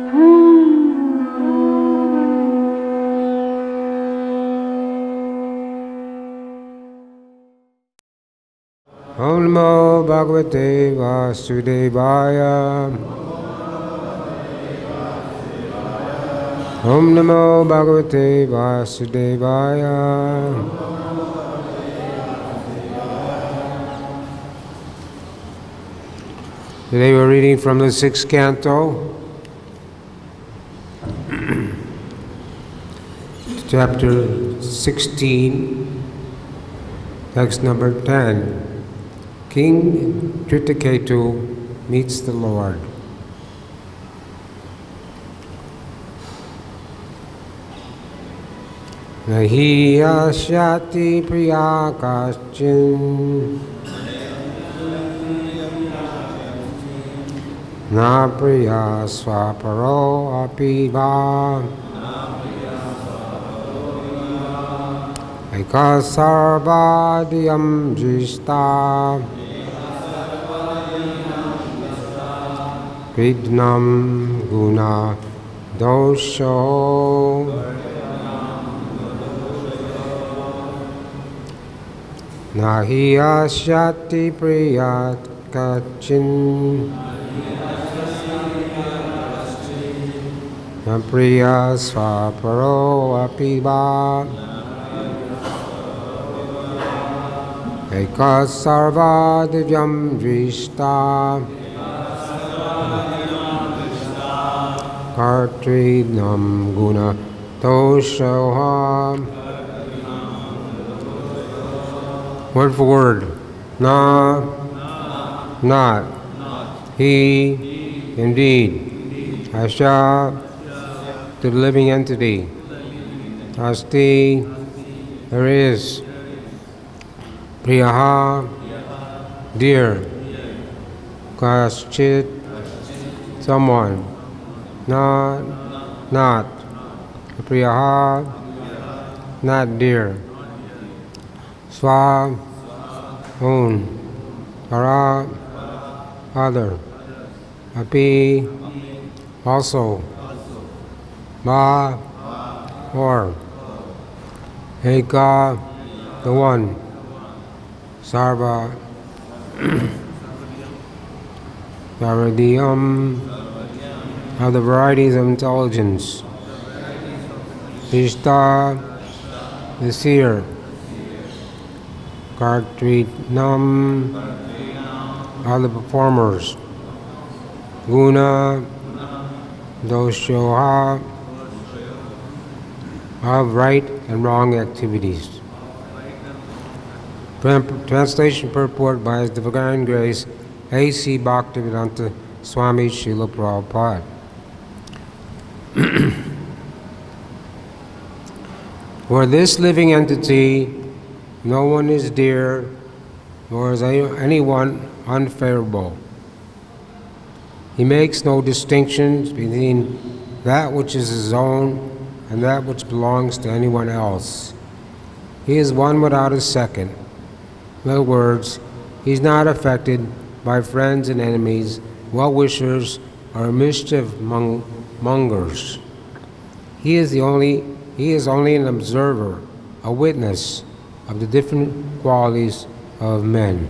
Om Namo Bhagavate Vasudevaya. Om Namo Bhagavate Vasudevaya. Today we're reading from the 6th canto, chapter 16, text number 10. King Tritaketu meets the Lord. Nahi asyati priya kaschin na priya swaparo apiva eka sarvadiyam jista vidnam guna dosho nahi asyati priyat kachin na priya swaparo apiva eka sarvadivyam drishta kartrinam guna doshoha. Word for word. Na, not. He, indeed. Asha, to the living entity. Asti, there is. Priyaha, dear. Kaschit, someone. Not. Priyaha, not dear. Swa, own. Para, other. Api, also. Ma, or. Eka, the one. Sarva, Varadiyam, are the varieties of intelligence. Ishta, the seer. Kartrinam, are the performers. Guna, doshoha, of right and wrong activities. Translation purport by His Divine Grace A.C. Bhakti-Vedanta Swami Srila Prabhupada. For this living entity, no one is dear, nor is anyone unfavorable. He makes no distinctions between that which is his own and that which belongs to anyone else. He is one without a second. In other words, he is not affected by friends and enemies, well-wishers, or mischief mongers. He is only an observer, a witness of the different qualities of men.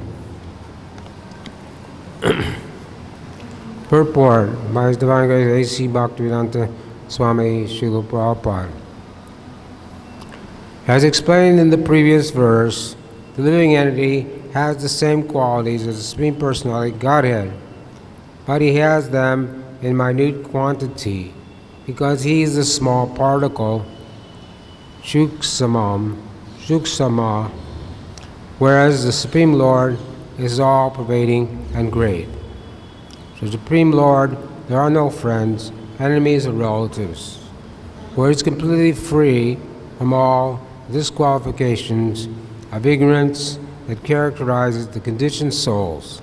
Purport by His Divine Grace A.C. Bhakti-Vedanta Swami Srila Prabhupada. As explained in the previous verse, the living entity has the same qualities as the Supreme Personality Godhead, but he has them in minute quantity, because he is a small particle, shuksama, whereas the Supreme Lord is all-pervading and great. So the Supreme Lord, there are no friends, enemies, or relatives, where he is completely free from all disqualifications of ignorance that characterizes the conditioned souls.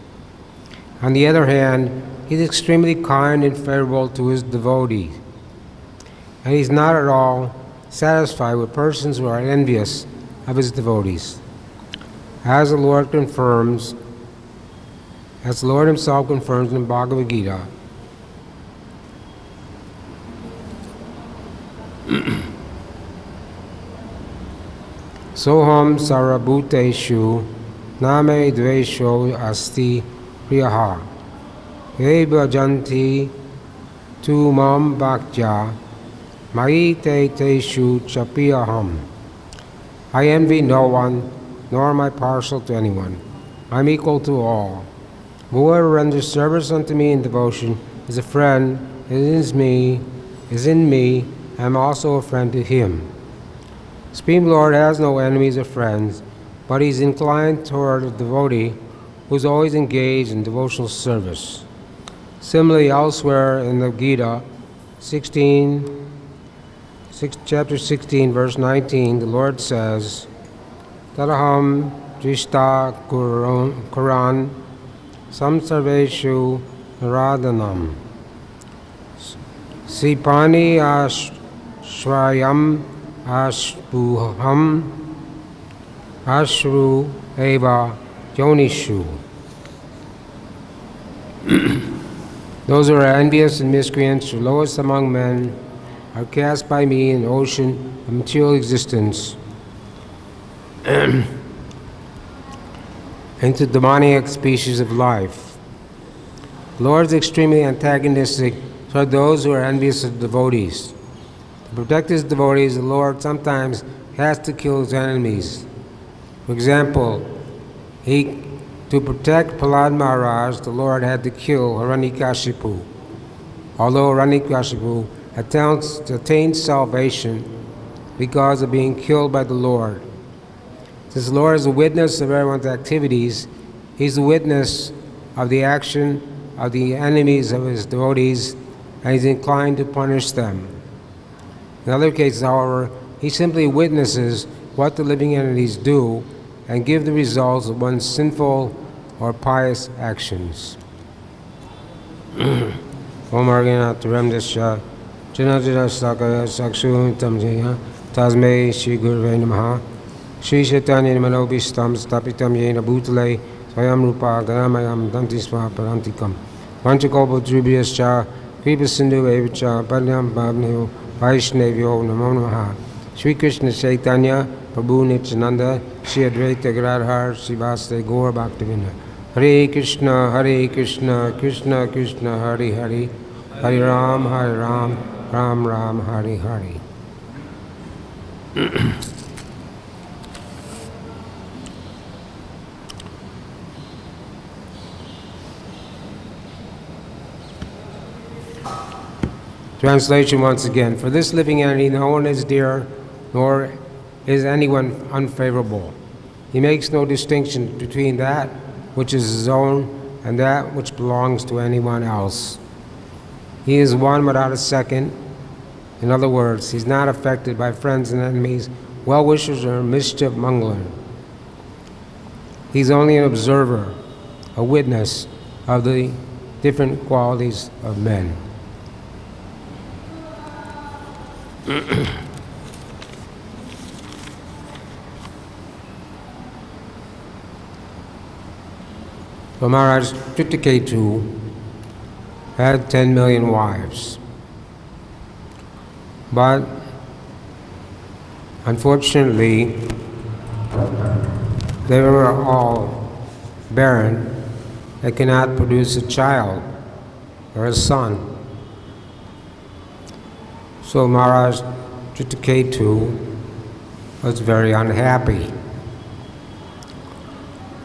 On the other hand, he is extremely kind and favorable to his devotees, and he is not at all satisfied with persons who are envious of his devotees. As the Lord himself confirms in the Bhagavad-Gita, Soham sarabhuteshu name dvesho asti priyaha ye bhajanti tu mam bhaktya mai te teshu chapiyaham. I envy no one, nor am I partial to anyone. I am equal to all. Whoever renders service unto me in devotion is a friend, is in me, I am also a friend to him. Supreme Lord has no enemies or friends, but he is inclined toward a devotee who is always engaged in devotional service. Similarly, elsewhere in the Gita, chapter 16, verse 19, the Lord says, Taraham drishta kuran samsarveshu naradanam sipani ashwayam ashpuham ashru eva yonishu. Those who are envious and miscreants, the lowest among men, are cast by me in the ocean of material existence into demoniac species of life. The Lord is extremely antagonistic toward those who are envious of devotees. To protect his devotees, the Lord sometimes has to kill his enemies. For example, to protect Prahlad Maharaj, the Lord had to kill Hiranyakashipu. Although Hiranyakashipu attained salvation because of being killed by the Lord. Since the Lord is a witness of everyone's activities, he's a witness of the action of the enemies of his devotees, and he's inclined to punish them. In other cases, however, he simply witnesses what the living entities do and give the results of one's sinful or pious actions. Om Argana Taramdasya Janajana Sakaya Sakshu Tamjaya Tasme Shri Gurve Namaha Shri Chaitanya Manobishtam Stapitam Yena Bhutale Swayam Rupa Garamayam Dantisva Parantikam Vanchakopa Drubhyascha Kripa Sindhu Evacha Padam Bhavneho Vaishnavyo Namo Namaha Shri Krishna Chaitanya Prabhu Nityananda Shri Advaita Gadadhar Srivastava Gaur Bhaktivinoda Hare Krishna Krishna Krishna Hare Hare Hare Ram Ram Ram Hare Hare. Translation once again. For this living entity, no one is dear, nor is anyone unfavorable. He makes no distinction between that which is his own and that which belongs to anyone else. He is one without a second. In other words, he's not affected by friends and enemies, well-wishers, or mischief mongler. He's only an observer, a witness of the different qualities of men. So Maharaj Chitraketu had 10 million wives, but unfortunately they were all barren. They cannot produce a child or a son. So Maharaj Chitraketu was very unhappy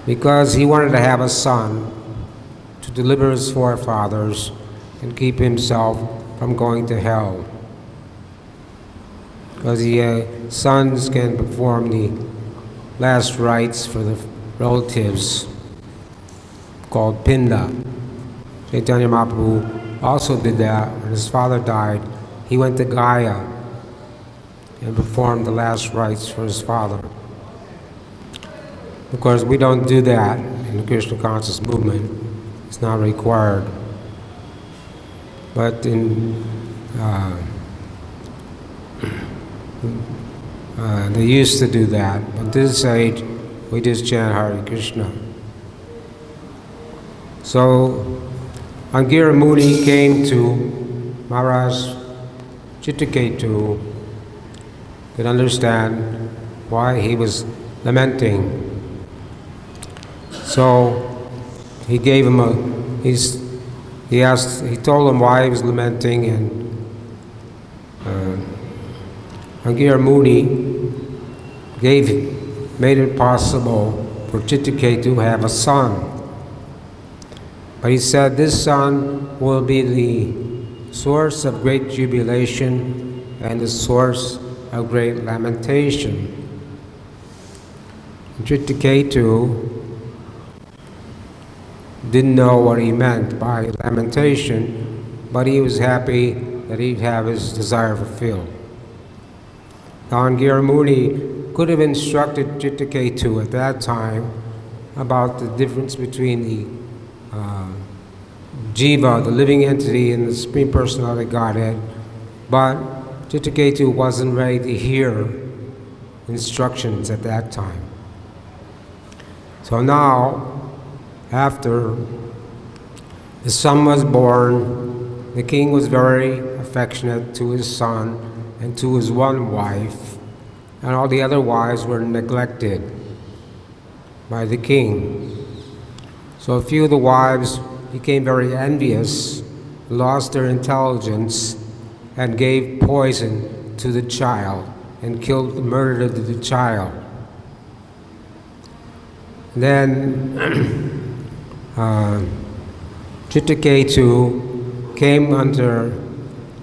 because he wanted to have a son to deliver his forefathers and keep himself from going to hell. Because the sons can perform the last rites for the relatives called Pinda. Chaitanya Mahaprabhu also did that. When his father died, he went to Gaya and performed the last rites for his father. Of course, we don't do that in the Krishna conscious movement. It's not required. But in they used to do that. But this age, we just chant Hare Krishna. So, Angira Muni came to Maharaj Chitraketu could understand why he was lamenting. So he gave him he told him why he was lamenting, and Angir Muni made it possible for Chittiketu to have a son. But he said this son will be the source of great jubilation and the source of great lamentation. Chittiketu didn't know what he meant by lamentation, but he was happy that he'd have his desire fulfilled. Now, Angir Muni could have instructed Chittiketu at that time about the difference between the Jiva, the living entity, and the Supreme Personality of Godhead, but Chittiketu wasn't ready to hear instructions at that time. So now, after the son was born, the king was very affectionate to his son and to his one wife, and all the other wives were neglected by the king. So a few of the wives became very envious, lost their intelligence, and gave poison to the child and murdered the child. Then Chittiketu came under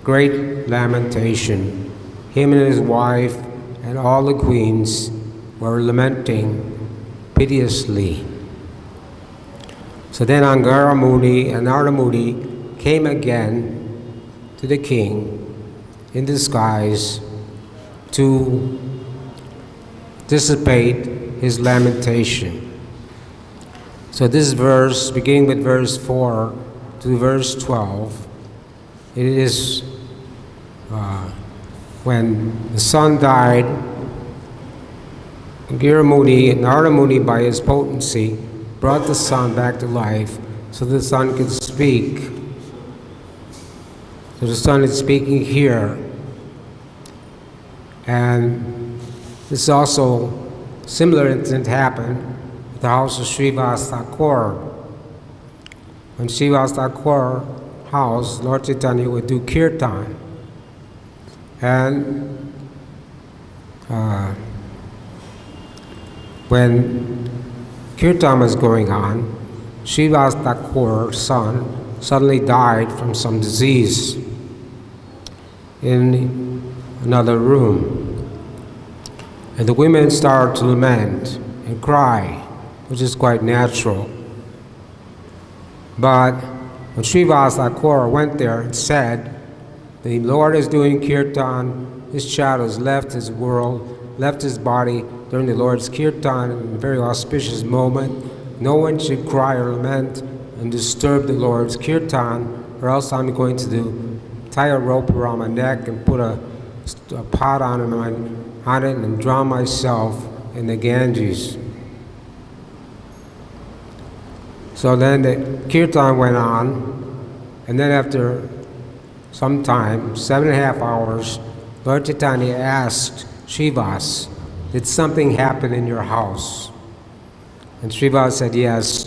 great lamentation. Him and his wife and all the queens were lamenting piteously. So then Angara Muni and Narada Muni came again to the king in disguise to dissipate his lamentation. So this verse, beginning with verse 4 to verse 12, it is when the son died, Angara Muni and Narada Muni, by his potency, brought the son back to life so the son could speak. So the son is speaking here. And this also, similar incident happened at the house of Srivas Thakur. When Srivas Thakur house, Lord Chaitanya would do kirtan. And when kirtan was going on, Srivas Thakur's son suddenly died from some disease in another room. And the women started to lament and cry, which is quite natural. But when Srivas Thakur went there and said, the Lord is doing kirtan, his child has left his world, left his body during the Lord's kirtan in a very auspicious moment. No one should cry or lament and disturb the Lord's kirtan, or else I'm going to tie a rope around my neck and put a pot on it and drown myself in the Ganges. So then the kirtan went on, and then after some time, 7.5 hours, Lord Chaitanya asked Srivas, did something happen in your house? And Srivas said, yes,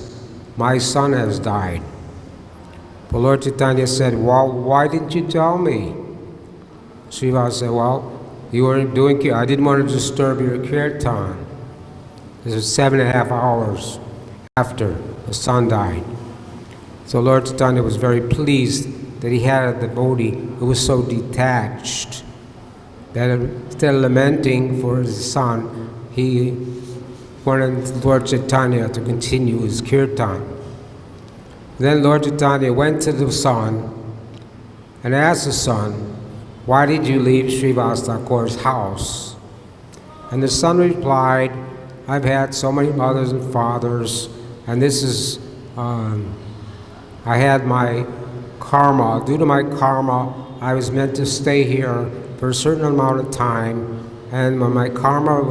my son has died. But Lord Chaitanya said, well, why didn't you tell me? Srivas said, well, you weren't doing kirtan. I didn't want to disturb your kirtan. This was 7.5 hours after the son died. So Lord Chaitanya was very pleased that he had a devotee who was so detached that instead of lamenting for his son, he wanted Lord Chaitanya to continue his kirtan. Then Lord Chaitanya went to the son and asked the son, why did you leave Srivas Thakur's house? And the son replied, I've had so many mothers and fathers, and this is, I had my karma. Due to my karma, I was meant to stay here for a certain amount of time, and when my karma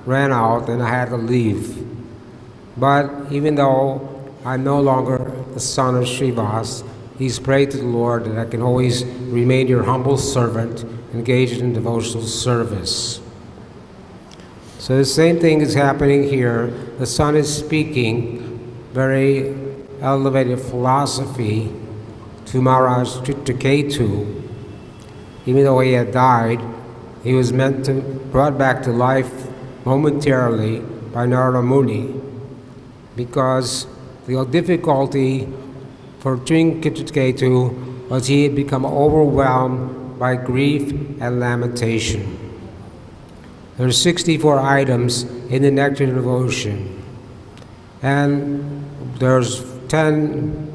ran out, then I had to leave. But even though I'm no longer the son of Srivas, he's prayed to the Lord that I can always remain your humble servant engaged in devotional service. So the same thing is happening here. The son is speaking very elevated philosophy to Maharaj Chitraketu. Even though he had died, he was brought back to life momentarily by Narada Muni, because the difficulty for Chitraketu was he had become overwhelmed by grief and lamentation. There are 64 items in the Nectar devotion, and there's 10,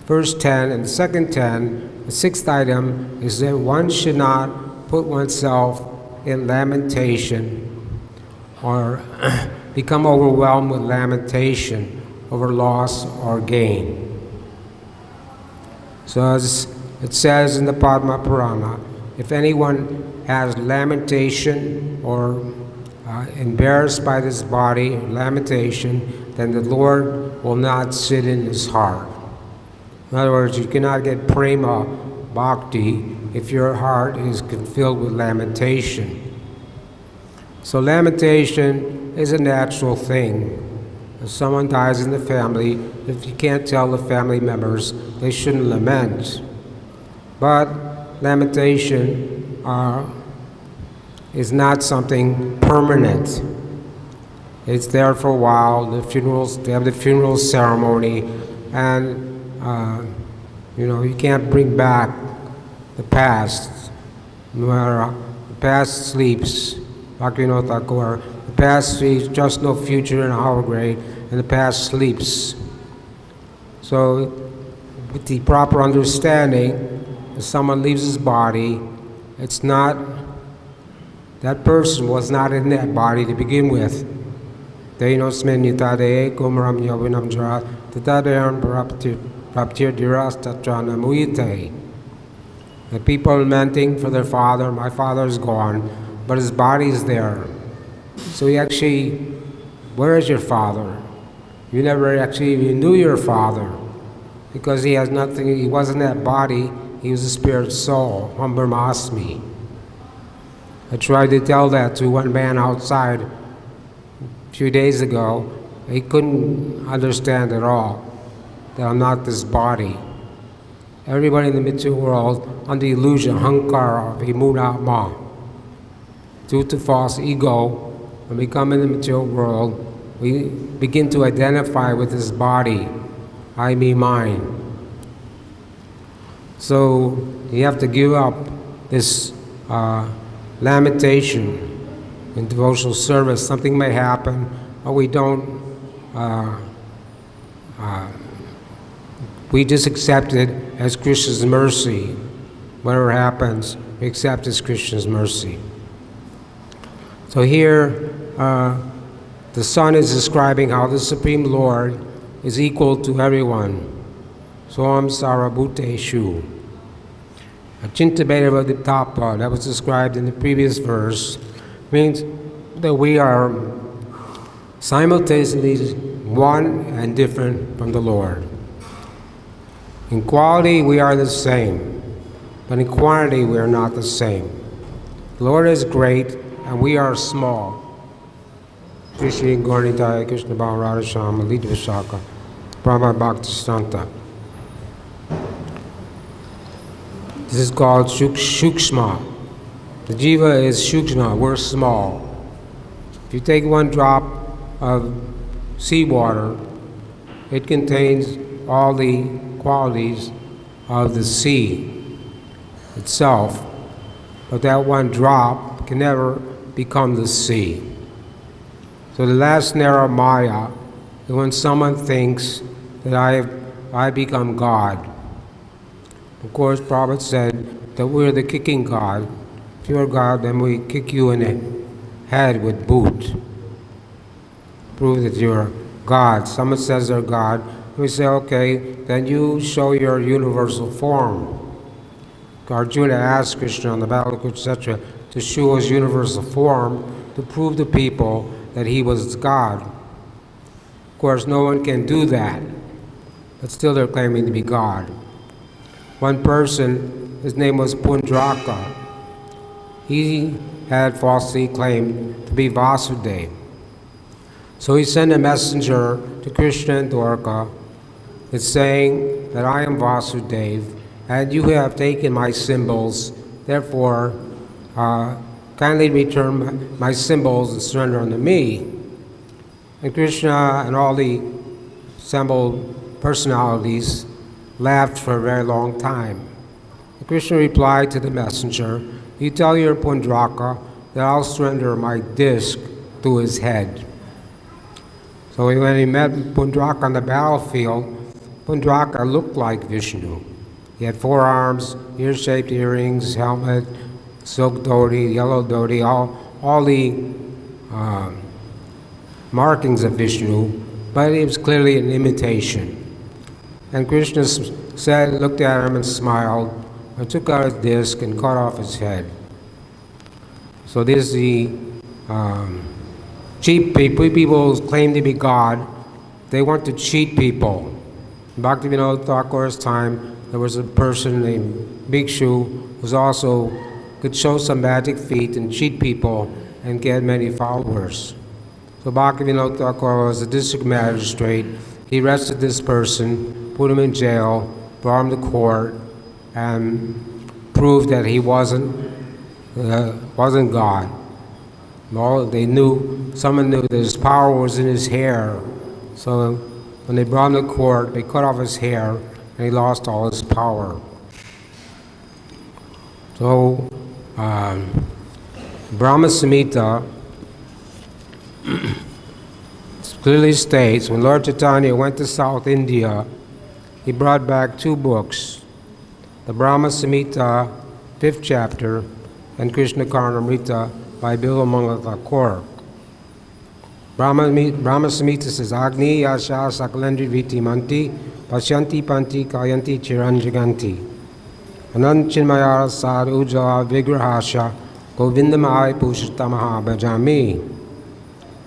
first 10 and the second 10. The sixth item is that one should not put oneself in lamentation or become overwhelmed with lamentation over loss or gain. So as it says in the Padma Purana, if anyone has lamentation or embarrassed by this body, lamentation, then the Lord will not sit in his heart. In other words, you cannot get prema bhakti if your heart is filled with lamentation. So lamentation is a natural thing. If someone dies in the family, if you can't tell the family members, they shouldn't lament. But lamentation is not something permanent. It's there for a while. They have the funeral ceremony, and you can't bring back the past. The past sleeps. Bhaktivinoda Thakur, the past sleeps, just no future in our grade, and the past sleeps. So, with the proper understanding, if someone leaves his body, it's not, that person was not in that body to begin with. The people lamenting for their father, my father is gone, but his body is there. So where is your father? You never actually even knew your father, because he has nothing, he wasn't that body, he was a spirit soul, Hum Brahmasmi. I tried to tell that to one man outside a few days ago. He couldn't understand at all that I'm not this body. Everybody in the material world, under the illusion, hankara, of imunatma, due to false ego, when we come in the material world, we begin to identify with this body, I, me, mine. So you have to give up this lamentation in devotional service. Something may happen, or we don't, we just accept it as Krishna's mercy. Whatever happens, we accept as Krishna's mercy. So here, the son is describing how the Supreme Lord is equal to everyone. Soam Sarabhuteshu. Achintabheda Vadiptapa, that was described in the previous verse, means that we are simultaneously one and different from the Lord. In quality, we are the same, but in quantity, we are not the same. The Lord is great, and we are small. Shri Shri Gaurnitaya Krishna Bhavan Radhashama Lita Vishaka Brahma Bhakti Santa. This is called Shukshma. The Jiva is Shukshma, we're small. If you take one drop of seawater, it contains all the qualities of the sea itself, but that one drop can never become the sea. So the last snare of Maya is when someone thinks that I become God. Of course, Prabhupada said that we're the kicking God. If you're God, then we kick you in the head with boot. Prove that you're God. Someone says they're God. We say, okay, then you show your universal form. Arjuna asked Krishna on the battlefield, etc., to show his universal form to prove to people that he was God. Of course, no one can do that, but still they're claiming to be God. One person, his name was Pundraka. he had falsely claimed to be Vasudeva. So he sent a messenger to Krishna and Dwarka. It's saying that I am Vasudeva, and you have taken my symbols, therefore kindly return my symbols and surrender unto me. And Krishna and all the assembled personalities laughed for a very long time. And Krishna replied to the messenger, you tell your Pundraka that I'll surrender my disc to his head. So when he met Pundraka on the battlefield, Pundraka looked like Vishnu. He had 4 arms, ear-shaped earrings, helmet, silk dhoti, yellow dhoti, all the markings of Vishnu, but it was clearly an imitation. And Krishna looked at him and smiled, and took out his disc and cut off his head. So this is the cheat people who claim to be God. They want to cheat people. In Bhaktivinoda Thakur's time, there was a person named Bhikshu who also could show some magic feat and cheat people and get many followers. So Bhaktivinoda Thakur was a district magistrate. He arrested this person, put him in jail, brought him to court, and proved that he wasn't God. Well, someone knew that his power was in his hair. So when they brought him to court, they cut off his hair, and he lost all his power. So Brahma Samhita clearly states, when Lord Chaitanya went to South India, he brought back 2 books, the Brahma Samhita, 5th chapter, and Krishna Karnamrita by Bilamanga Thakur. Brahma Samhita says, Agni Yasha Sakalendri Viti Manti, Pasyanti Panti Kayanti Chiranjaganti. Ananchinmayara Sad Ujjala Vigrahasha Govindamai Pushatamaha Bhajami.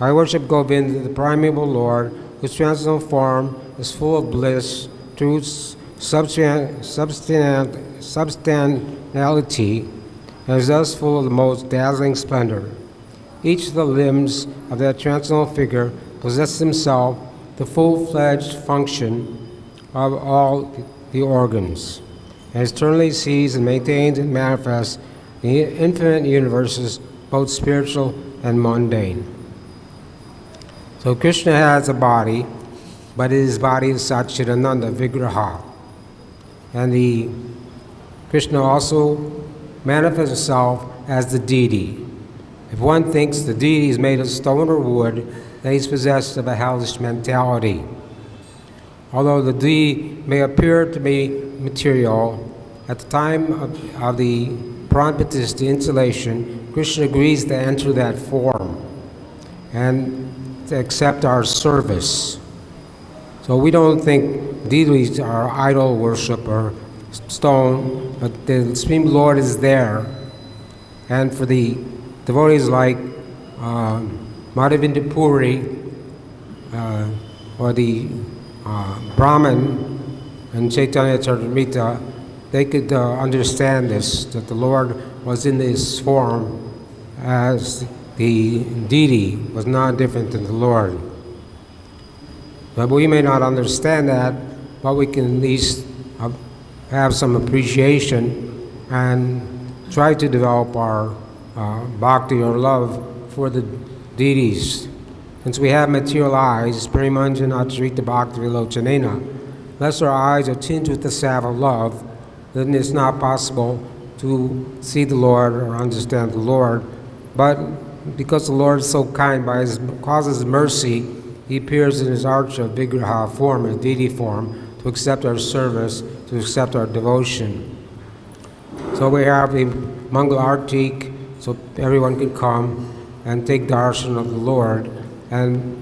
I worship Govinda, the primeval Lord, whose transcendental form is full of bliss, truth, substantiality, and is thus full of the most dazzling splendor. Each of the limbs of that transcendental figure possesses himself the full-fledged function of all the organs, and eternally sees and maintains and manifests the infinite universes, both spiritual and mundane. So Krishna has a body, but his body is Satchidananda, Vigraha. And Krishna also manifests himself as the deity. If one thinks the deity is made of stone or wood, then he's possessed of a hellish mentality. Although the deity may appear to be material, at the time of the Pranapatista installation, Krishna agrees to enter that form and to accept our service. So we don't think deities are idol worship or stone, but the Supreme Lord is there. And for the devotees like Madhavinda Puri or the Brahman and Chaitanya Charitamrita, they could understand this, that the Lord was in this form as the deity, was not different than the Lord. But we may not understand that, but we can at least have some appreciation and try to develop our bhakti or love for the deities. Since we have material eyes, Parimanjana Acharita Bhakti Vilochanena, unless our eyes are tinged with the salve of love, then it's not possible to see the Lord or understand the Lord. But because the Lord is so kind, because of his mercy, he appears in his archa vigraha form, his deity form, to accept our service, to accept our devotion. So we have the Mangal Artik, so everyone can come and take darshan of the Lord. And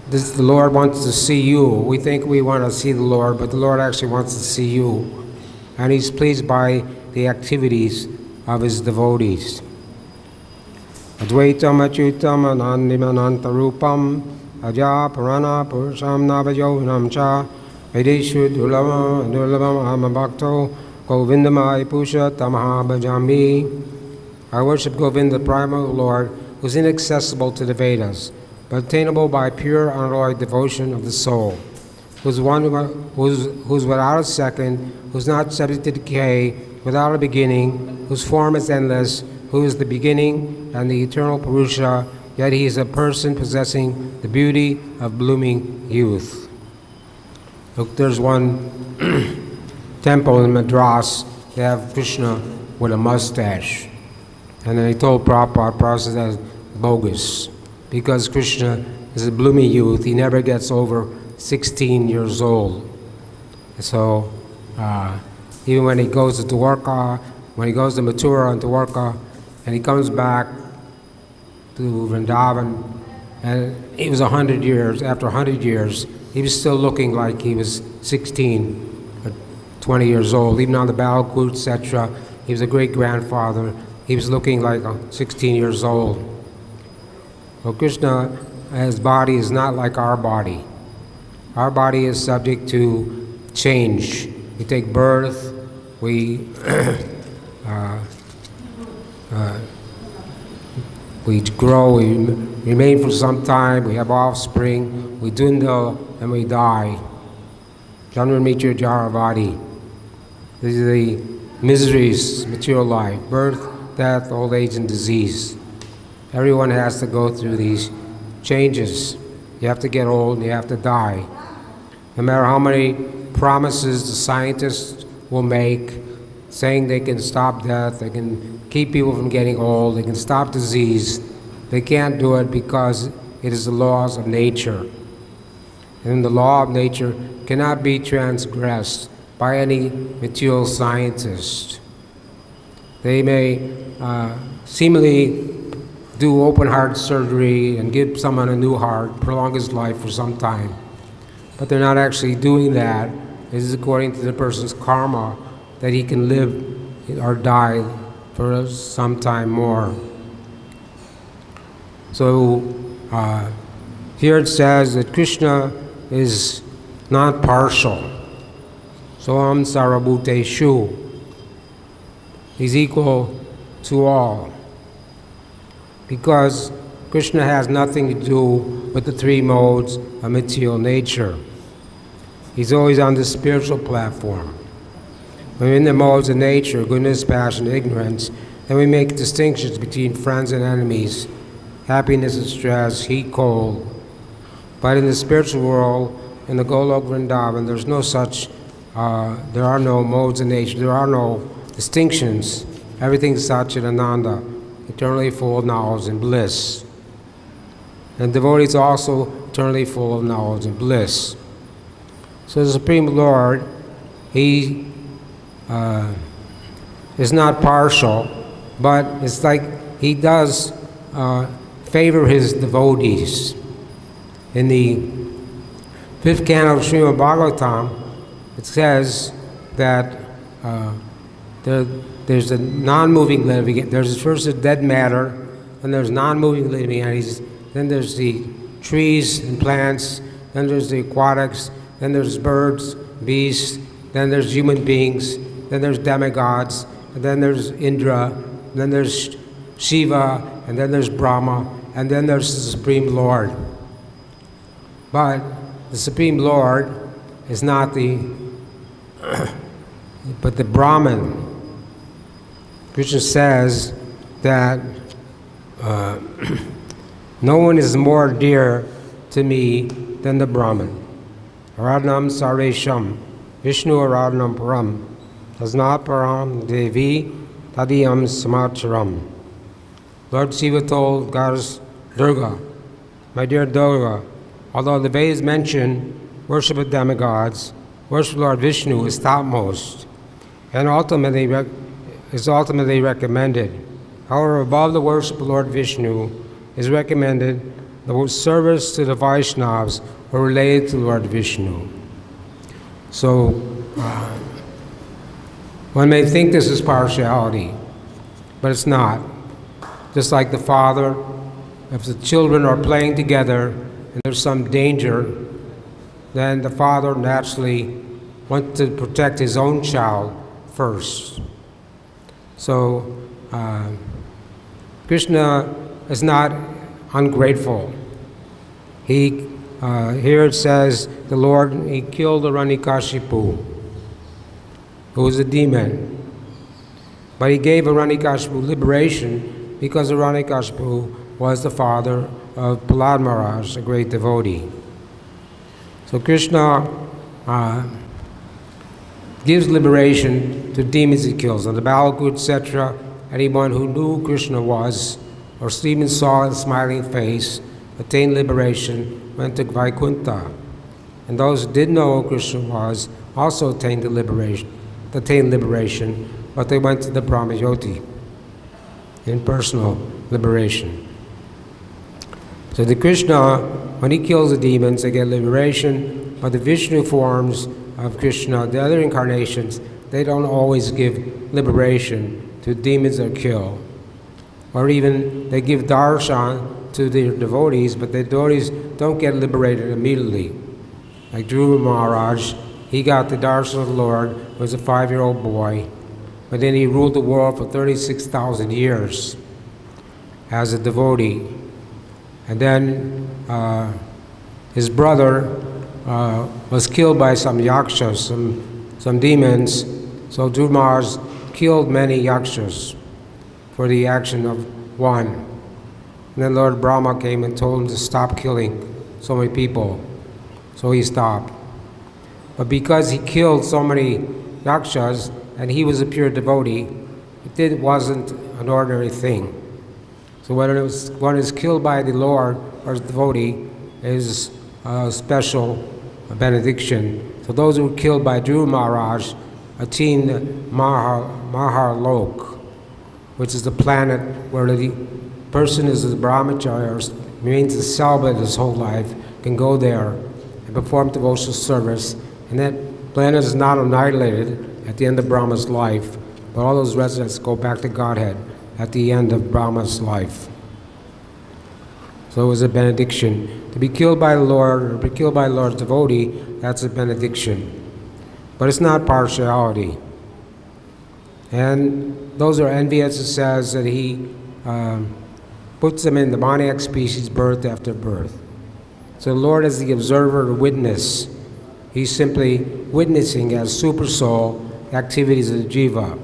the Lord wants to see you. We think we want to see the Lord, but the Lord actually wants to see you. And he's pleased by the activities of his devotees. Advaitam achyutam anandimananta rupam aja purana purusham navayovinam cha vedeshu durlabam amabhakto Govindamai Pusha Tamaha Bhajami. I worship Govinda, the primal Lord, who is inaccessible to the Vedas, but attainable by pure, unalloyed devotion of the soul, who's without a second, who's not subject to decay, without a beginning, whose form is endless, who is the beginning and the eternal Purusha, yet he is a person possessing the beauty of blooming youth. Look, there's one temple in Madras, they have Krishna with a mustache. And then he told Prabhupada said that's bogus, because Krishna is a blooming youth. He never gets over 16 years old. So even when he goes to Dwarka, when he goes to Mathura and Dwarka, and he comes back to Vrindavan, and it was 100 years, after 100 years, he was still looking like he was 16 or 20 years old. Even on the Balakut, etc., he was a great-grandfather. He was looking like 16 years old. Well, Krishna, his body is not like our body. Our body is subject to change. We take birth, we grow, we remain for some time, we have offspring, we dwindle, and we die. Janma Mitra Jaravadi. These are the miseries of material life: birth, death, old age, and disease. Everyone has to go through these changes. You have to get old, and you have to die. No matter how many promises the scientists will make, saying they can stop death, they can keep people from getting old, they can stop disease, they can't do it because it is the laws of nature. And the law of nature cannot be transgressed by any material scientist. They may seemingly do open heart surgery and give someone a new heart, prolong his life for some time. But they're not actually doing that. It is according to the person's karma that he can live or die for some time more. So here it says that Krishna is not partial. Soham sarabhuteshu. He's equal to all. Because Krishna has nothing to do with the three modes of material nature. He's always on the spiritual platform. When we're in the modes of nature, goodness, passion, ignorance, then we make distinctions between friends and enemies, happiness and stress, heat, cold. But in the spiritual world, in the Golok Vrindavan, there's no such, there are no modes of nature, there are no distinctions. Everything's Satchidananda, eternally full of knowledge and bliss. And devotees also eternally full of knowledge and bliss. So the Supreme Lord, He is not partial, but it's like He does favor His devotees. In the 5th canto of Srimad Bhagavatam, it says that there's a non-moving living. There's first a dead matter, and there's non-moving living entities. Then there's the trees and plants. Then there's the aquatics. Then there's birds, beasts. Then there's human beings. Then there's demigods. And then there's Indra. And then there's Shiva. And then there's Brahma. And then there's the Supreme Lord. But the Supreme Lord is not but the Brahman. Krishna says that no one is more dear to me than the Brahman. Aradhanam Saresham, Vishnu Aradhanam Param, Tasnat Param Devi Tadiyam Samacharam. Lord Shiva told Goddess Durga, my dear Durga, although the Vedas mention worship of demigods, worship of Lord Vishnu is topmost, and is ultimately recommended. However, above the worship of Lord Vishnu is recommended the service to the Vaishnavas who are related to Lord Vishnu. So, one may think this is partiality, but it's not. Just like the father, if the children are playing together and there's some danger, then the father naturally wants to protect his own child first. So Krishna is not ungrateful. Here it says the Lord, he killed Hiranyakashipu, who was a demon. But he gave Hiranyakashipu liberation because Hiranyakashipu was the father of Prahlad Maharaj, a great devotee. So Krishna gives liberation to demons he kills. And the Balaku, etc., anyone who knew who Krishna was, or even saw his smiling face, attained liberation, went to Vaikuntha. And those who didn't know who Krishna was also attained liberation, but they went to the Brahmayoti in personal liberation. So the Krishna, when he kills the demons, they get liberation, but the Vishnu forms of Krishna, the other incarnations, they don't always give liberation to demons that kill. Or even they give darshan to their devotees, but the devotees don't get liberated immediately. Like Dhruva Maharaj, he got the darshan of the Lord, was a 5-year-old boy, but then he ruled the world for 36,000 years as a devotee. And then his brother was killed by some yakshas, some demons. So Dhruva Maharaj killed many yakshas for the action of one. And then Lord Brahma came and told him to stop killing so many people. So he stopped. But because he killed so many yakshas, and he was a pure devotee, it wasn't an ordinary thing. So when one is killed by the Lord or a devotee, is a special benediction. So those who were killed by Dhruva Maharaj attained Maharlok, which is the planet where the person is a brahmacharya, or remains celibate his whole life, can go there and perform devotional service. And that planet is not annihilated at the end of Brahma's life, but all those residents go back to Godhead at the end of Brahma's life. So it was a benediction. To be killed by the Lord, or be killed by the Lord's devotee, that's a benediction. But it's not partiality. And those are envious. It says that he puts them in the demoniac species birth after birth. So the Lord is the observer, the witness. He's simply witnessing as super soul activities of the jiva.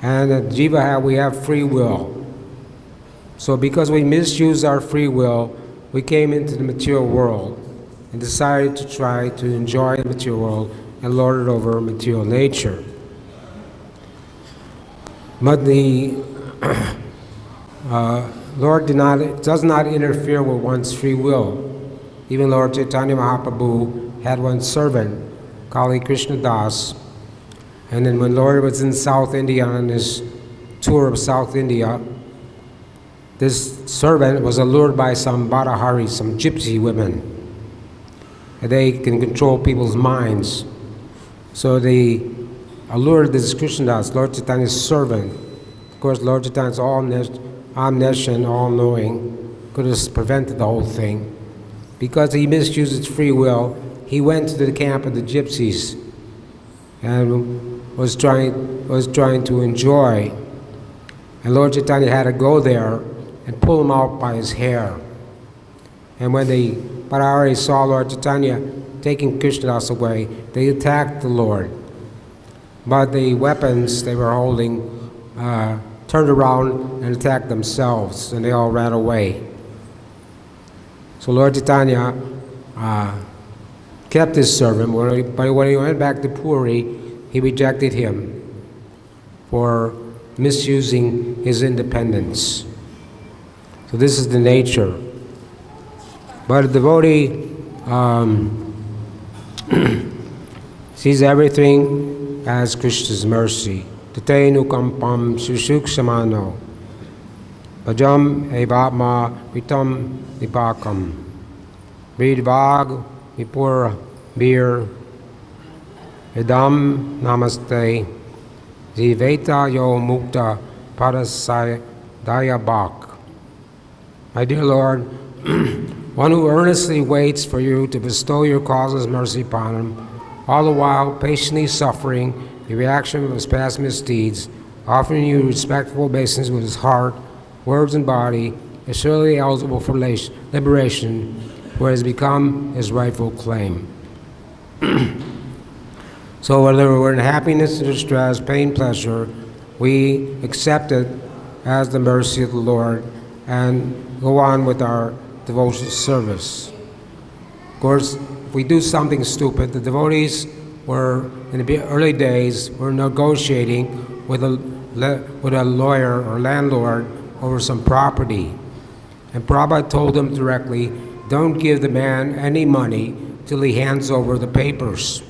And the jiva, we have free will. So because we misused our free will, we came into the material world and decided to try to enjoy the material world and lord it over material nature. But the Lord does not interfere with one's free will. Even Lord Chaitanya Mahaprabhu had one servant, Kali Krishna Das, and then when Lord was in South India on his tour of South India, this servant was allured by some Bharaharis, some gypsy women. And they can control people's minds. So they allured this Krishna Das, Lord Chaitanya's servant. Of course, Lord Chaitanya is omniscient, all-knowing, could have prevented the whole thing. Because he misused his free will, he went to the camp of the gypsies and was trying to enjoy. And Lord Chaitanya had to go there and pull him out by his hair. And when the Bharaharis saw Lord Chaitanya taking Krishnadas away, they attacked the Lord. But the weapons they were holding turned around and attacked themselves, and they all ran away. So Lord Chaitanya kept his servant, but when he went back to Puri, he rejected him for misusing his independence. So this is the nature. But a devotee sees everything as Krishna's mercy. Tatenu kampam sushukshamano bhajam evatma vitam nipakam vidvag vipur bir idam namaste ziveta yo mukta padasaya dayabak. My dear Lord, one who earnestly waits for you to bestow your causeless mercy upon him, all the while patiently suffering the reaction of his past misdeeds, offering you respectful obeisance with his heart, words, and body, is surely eligible for liberation, where it has become his rightful claim. So whether we're in happiness or distress, pain, pleasure, we accept it as the mercy of the Lord and go on with our devotional service. Of course, if we do something stupid, the devotees were, in the early days, were negotiating with a lawyer or landlord over some property. And Prabhupada told them directly, don't give the man any money till he hands over the papers.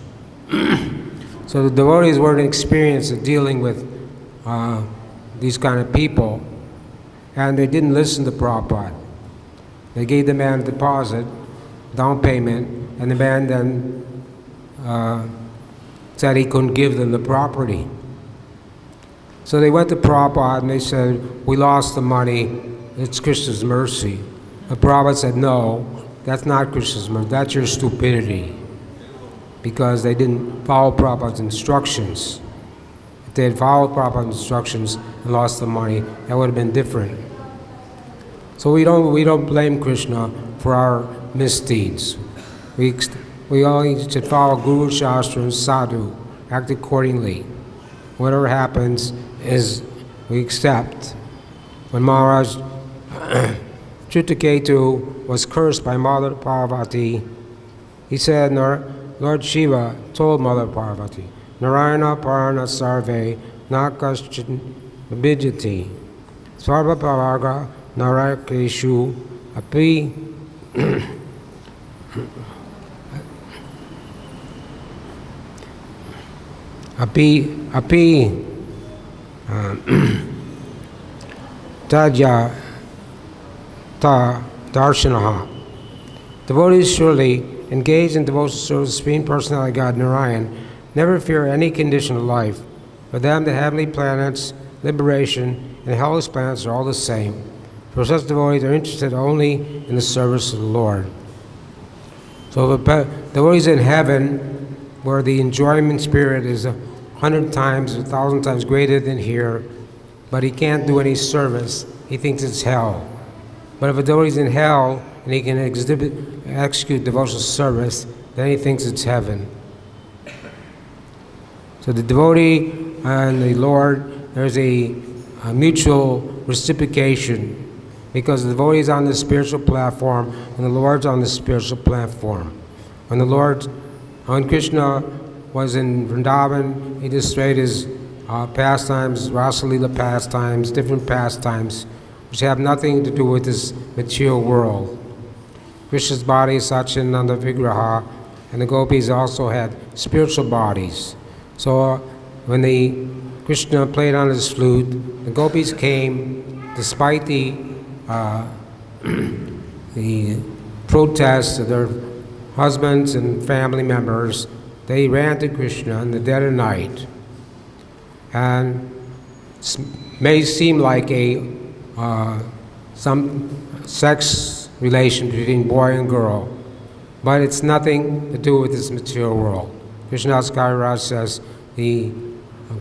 So the devotees weren't experienced at dealing with these kind of people, and they didn't listen to Prabhupada. They gave the man a deposit, down payment, and the man then said he couldn't give them the property. So they went to Prabhupada and they said, we lost the money, it's Krishna's mercy. But Prabhupada said, no, that's not Krishna's mercy, that's your stupidity. Because they didn't follow Prabhupada's instructions. If they had followed Prabhupada's instructions and lost the money, that would have been different. So we don't blame Krishna for our misdeeds. We only should follow Guru, Shastra, and Sadhu, act accordingly. Whatever happens is we accept. When Maharaj Chitraketu was cursed by Mother Parvati, he said, Lord Shiva told Mother Parvati, Narayana Parana Sarve Nakaschin Vijati Sarva Paraga Narakeshu Api Api Tadya Ta Darshanaha. Devotees surely engaged in devotional service to the Supreme Personality God Narayan never fear any condition of life. For them, the heavenly planets, liberation, and hellish planets are all the same. For such devotees are interested only in the service of the Lord. So the devotees in heaven, where the enjoyment spirit is 100 times, 1,000 times greater than here, but he can't do any service, he thinks it's hell. But if a devotee is in hell and he can execute devotional service, then he thinks it's heaven. So the devotee and the Lord, there's a mutual reciprocation, because the devotee is on the spiritual platform and the Lord's on the spiritual platform. When Krishna was in Vrindavan, he displayed his pastimes, Rasalila pastimes, different pastimes, which have nothing to do with this material world. Krishna's body is Satchidananda Vigraha, and the gopis also had spiritual bodies. So when Krishna played on his flute, the gopis came, despite the protests of their husbands and family members. They ran to Krishna in the dead of night. And it may seem like some sex relation between boy and girl, but it's nothing to do with this material world. Krishnadas Kaviraj says the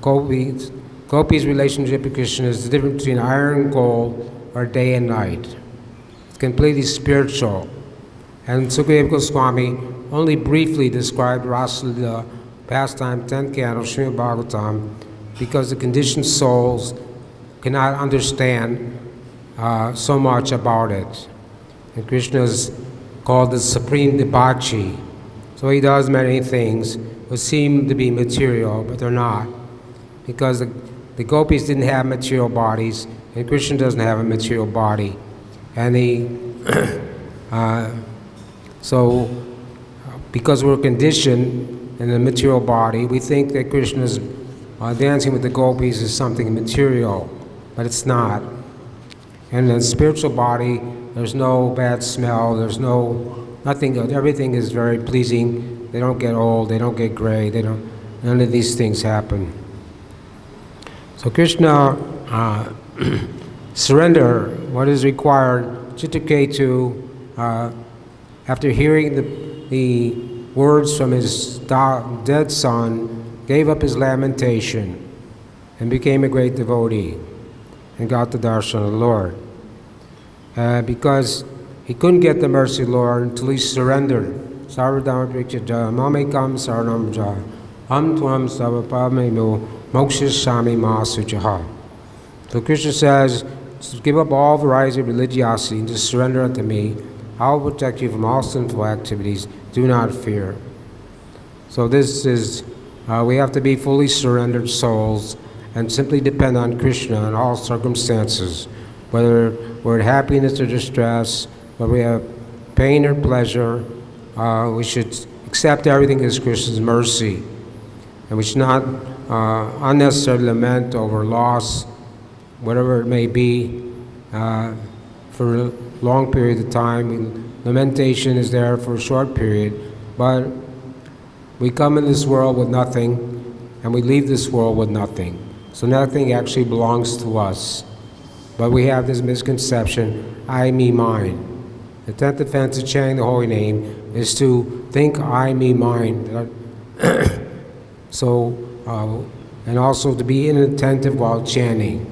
Gopi's relationship with Krishna is the difference between iron and gold, or day and night. It's completely spiritual. And Sukadeva Goswami only briefly described Rasalila pastime 10th canto, Srimad Bhagavatam, because the conditioned souls cannot understand so much about it. And Krishna is called the Supreme Debauchee. So he does many things which seem to be material, but they're not. Because the gopis didn't have material bodies, and Krishna doesn't have a material body. And so because we're conditioned in a material body, we think that Krishna's dancing with the gopis is something material, but it's not. And in the spiritual body, there's no bad smell, there's nothing, everything is very pleasing. They don't get old, they don't get gray, none of these things happen. So Krishna surrender what is required. Chitraketu, after hearing the words from his dead son, gave up his lamentation and became a great devotee and got the darshan of the Lord. Because he couldn't get the mercy of the Lord until he surrendered. Sarvadhamapikshata mamekam saranam ja ham tvam savapameno mokshashami masujaha. So Krishna says, give up all varieties of religiosity and just surrender unto me. I will protect you from all sinful activities. Do not fear. So this is, we have to be fully surrendered souls and simply depend on Krishna in all circumstances, whether we're in happiness or distress, whether we have pain or pleasure. We should accept everything as Krishna's mercy, and we should not unnecessarily lament over loss, whatever it may be, for a long period of time. Lamentation is there for a short period, but we come in this world with nothing, and we leave this world with nothing. So nothing actually belongs to us. But we have this misconception, I, me, mine. The 10th offense of chanting the holy name is to think I, me, mine. And also to be inattentive while chanting.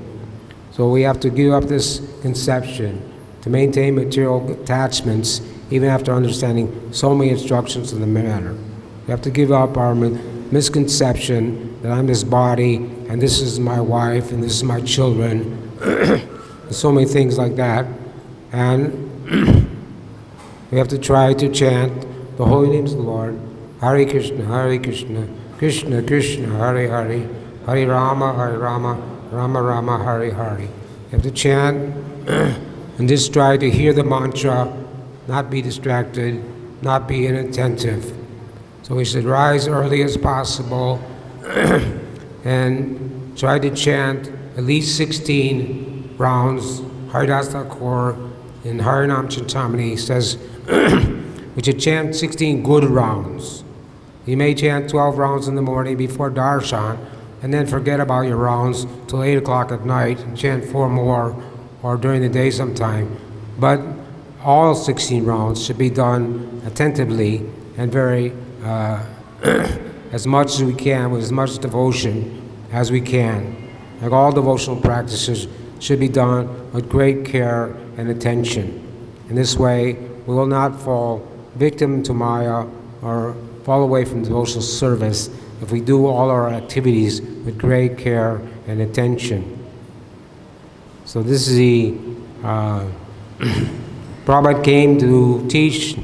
So we have to give up this conception to maintain material attachments even after understanding so many instructions in the matter. We have to give up our misconception that I'm this body and this is my wife and this is my children and so many things like that. And we have to try to chant the holy names of the Lord. Hare Krishna, Krishna Krishna, Hare Hare, Hare Rama, Rama Rama, Hare Hare. You have to chant and just try to hear the mantra, not be distracted, not be inattentive. So we should rise early as possible and try to chant at least 16 rounds. Haridas Thakur in Harinam Chintamani says we should chant 16 good rounds. You may chant 12 rounds in the morning before darshan, and then forget about your rounds till 8 o'clock at night and chant 4 more, or during the day sometime. But all 16 rounds should be done attentively and very, as much as we can, with as much devotion as we can. Like all devotional practices should be done with great care and attention. In this way, we will not fall victim to Maya or fall away from devotional service if we do all our activities with great care and attention. So this is the Prabhupada came to teach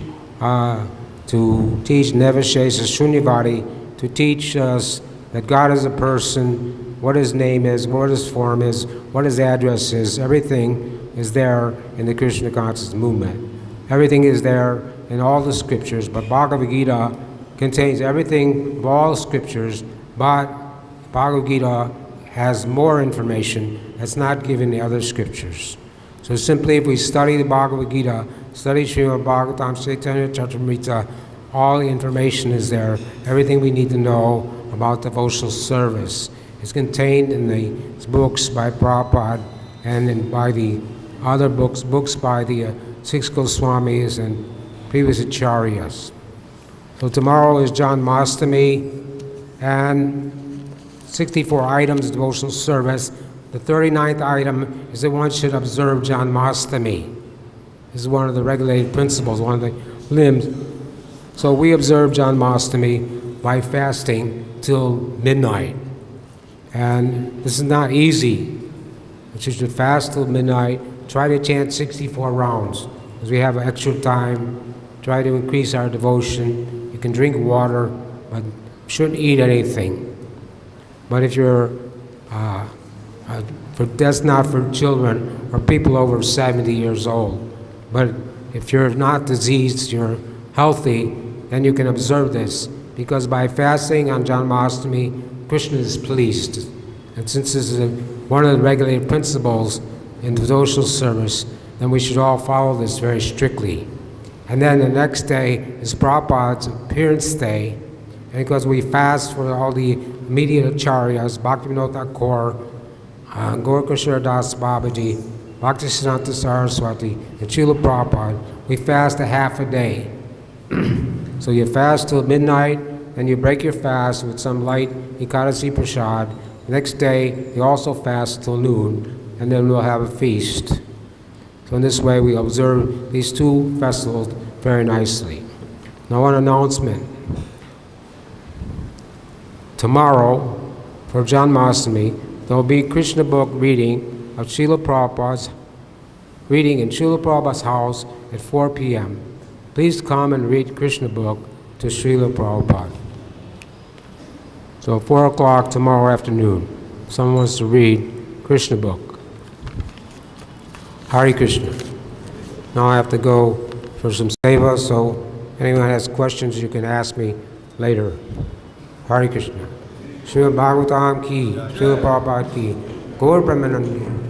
Nevashesa Shunyavadi, to teach us that God is a person, what his name is, what his form is, what his address is. Everything is there in the Krishna consciousness movement. Everything is there in all the scriptures, but Bhagavad-Gita contains everything of all the scriptures, but Bhagavad-Gita has more information that's not given in the other scriptures. So simply if we study the Bhagavad-Gita, study Srimad Bhagavatam, Chaitanya Charitamrita, all the information is there. Everything we need to know about devotional service is contained in the books by Prabhupada and by the other books by the 6 Goswamis and previous acharyas. So tomorrow is Janmashtami and 64 items of devotional service. The 39th item is that one should observe Janmashtami. This is one of the regulated principles, one of the limbs. So we observe Janmashtami by fasting till midnight. And this is not easy. But you should fast till midnight. Try to chant 64 rounds. Because we have extra time. Try to increase our devotion. You can drink water, but shouldn't eat anything. But if you're, that's not for children or people over 70 years old. But if you're not diseased, you're healthy, then you can observe this. Because by fasting on Janmashtami, Krishna is pleased. And since this is one of the regulated principles in devotional service, then we should all follow this very strictly. And then the next day is Prabhupada's appearance day. And because we fast for all the immediate acharyas, Bhaktivinoda Thakur, Gaurkishore Das Babaji, Bhaktisiddhanta Saraswati, and Srila Prabhupada, we fast a half a day. So you fast till midnight, then you break your fast with some light Ekadasi Prasad. Next day, you also fast till noon, and then we'll have a feast. So in this way, we observe these two festivals very nicely. Now, one announcement. Tomorrow, for Janmashtami, there will be Krishna book reading of Srila Prabhupada's reading in Srila Prabhupada's house at 4 p.m. Please come and read Krishna book to Srila Prabhupada. So 4 o'clock tomorrow afternoon, someone wants to read Krishna book. Hare Krishna. Now I have to go for some seva, so anyone has questions you can ask me later. Hare Krishna. Srila Bhagavatam ki, Srila Prabhupada ki, Gaur Brahmananda.